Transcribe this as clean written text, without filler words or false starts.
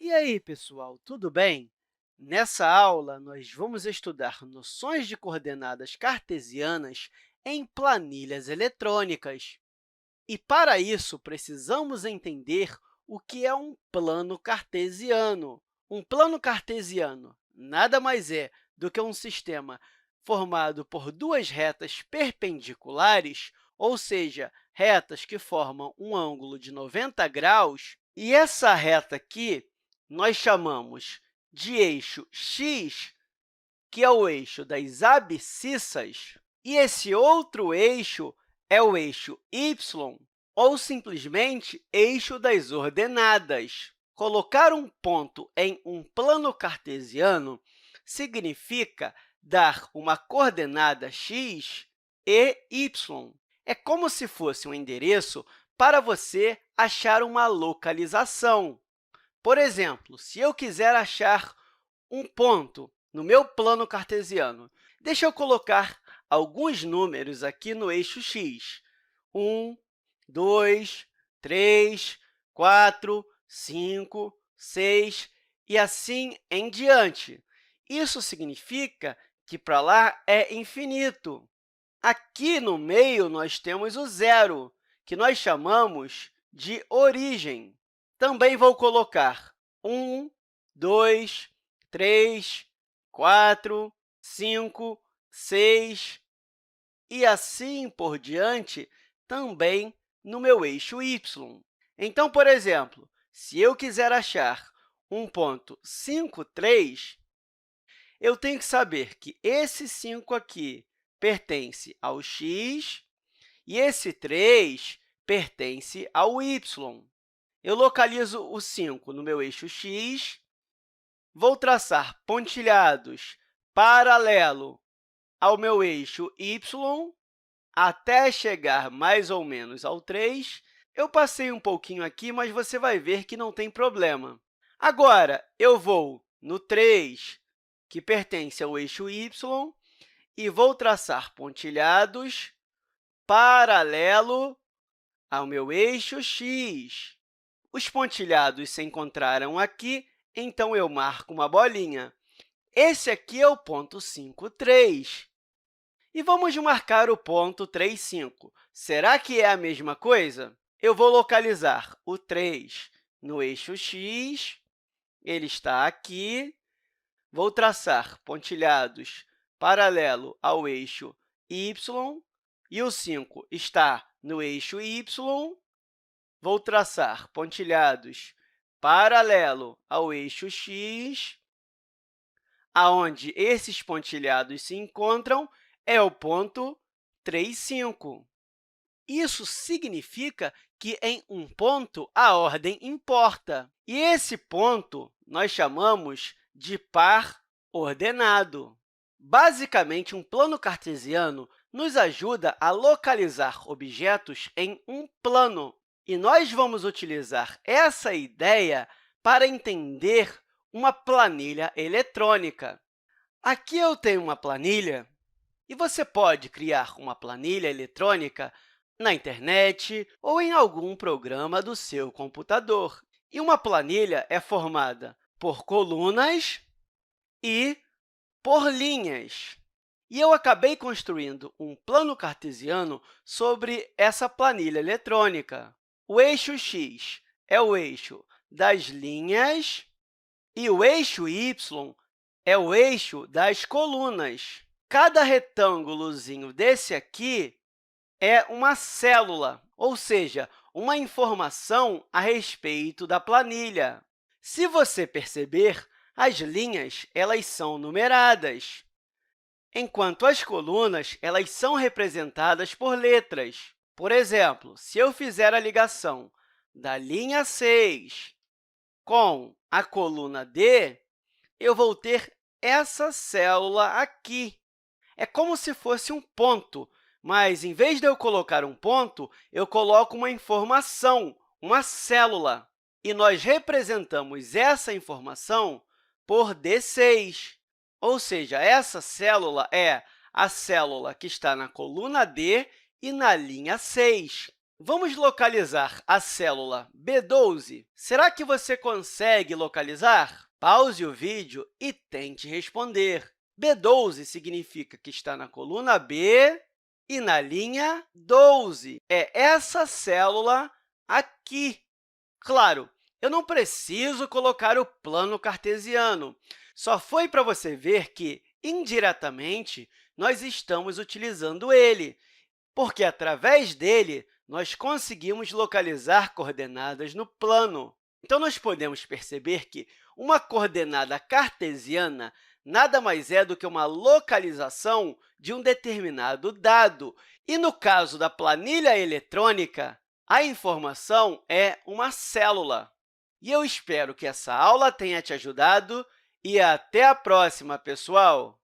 E aí, pessoal, tudo bem? Nessa aula, nós vamos estudar noções de coordenadas cartesianas em planilhas eletrônicas. E, para isso, precisamos entender o que é um plano cartesiano. Um plano cartesiano nada mais é do que um sistema formado por duas retas perpendiculares, ou seja, retas que formam um ângulo de 90 graus, e essa reta aqui nós chamamos de eixo x, que é o eixo das abscissas, e esse outro eixo é o eixo y, ou simplesmente eixo das ordenadas. Colocar um ponto em um plano cartesiano significa dar uma coordenada x e y. É como se fosse um endereço para você achar uma localização. Por exemplo, se eu quiser achar um ponto no meu plano cartesiano, deixa eu colocar alguns números aqui no eixo x. 1, 2, 3, 4, 5, 6 e assim em diante. Isso significa que para lá é infinito. Aqui no meio, nós temos o zero, que nós chamamos de origem. Também vou colocar 1, 2, 3, 4, 5, 6 e assim por diante, também no meu eixo y. Então, por exemplo, se eu quiser achar um ponto 5, 3, eu tenho que saber que esse 5 aqui pertence ao x e esse 3 pertence ao y. Eu localizo o 5 no meu eixo x, vou traçar pontilhados paralelo ao meu eixo y até chegar mais ou menos ao 3. Eu passei um pouquinho aqui, mas você vai ver que não tem problema. Agora, eu vou no 3, que pertence ao eixo y, e vou traçar pontilhados paralelo ao meu eixo x. Os pontilhados se encontraram aqui, então eu marco uma bolinha. Esse aqui é o ponto 5, 3. E vamos marcar o ponto 3, 5. Será que é a mesma coisa? Eu vou localizar o 3 no eixo x, ele está aqui. Vou traçar pontilhados paralelo ao eixo y, e o 5 está no eixo y. Vou traçar pontilhados paralelo ao eixo x, aonde esses pontilhados se encontram é o ponto 3, 5. Isso significa que, em um ponto, a ordem importa. E esse ponto nós chamamos de par ordenado. Basicamente, um plano cartesiano nos ajuda a localizar objetos em um plano. E nós vamos utilizar essa ideia para entender uma planilha eletrônica. Aqui eu tenho uma planilha, e você pode criar uma planilha eletrônica na internet ou em algum programa do seu computador. E uma planilha é formada por colunas e por linhas. E eu acabei construindo um plano cartesiano sobre essa planilha eletrônica. O eixo x é o eixo das linhas e o eixo y é o eixo das colunas. Cada retângulozinho desse aqui é uma célula, ou seja, uma informação a respeito da planilha. Se você perceber, as linhas elas são numeradas, enquanto as colunas elas são representadas por letras. Por exemplo, se eu fizer a ligação da linha 6 com a coluna D, eu vou ter essa célula aqui. É como se fosse um ponto, mas, em vez de eu colocar um ponto, eu coloco uma informação, uma célula. E nós representamos essa informação por D6, ou seja, essa célula é a célula que está na coluna D e na linha 6. Vamos localizar a célula B12. Será que você consegue localizar? Pause o vídeo e tente responder. B12 significa que está na coluna B e na linha 12. É essa célula aqui. Claro, eu não preciso colocar o plano cartesiano. Só foi para você ver que, indiretamente, nós estamos utilizando ele, porque, através dele, nós conseguimos localizar coordenadas no plano. Então, nós podemos perceber que uma coordenada cartesiana nada mais é do que uma localização de um determinado dado. E, no caso da planilha eletrônica, a informação é uma célula. E eu espero que essa aula tenha te ajudado e até a próxima, pessoal!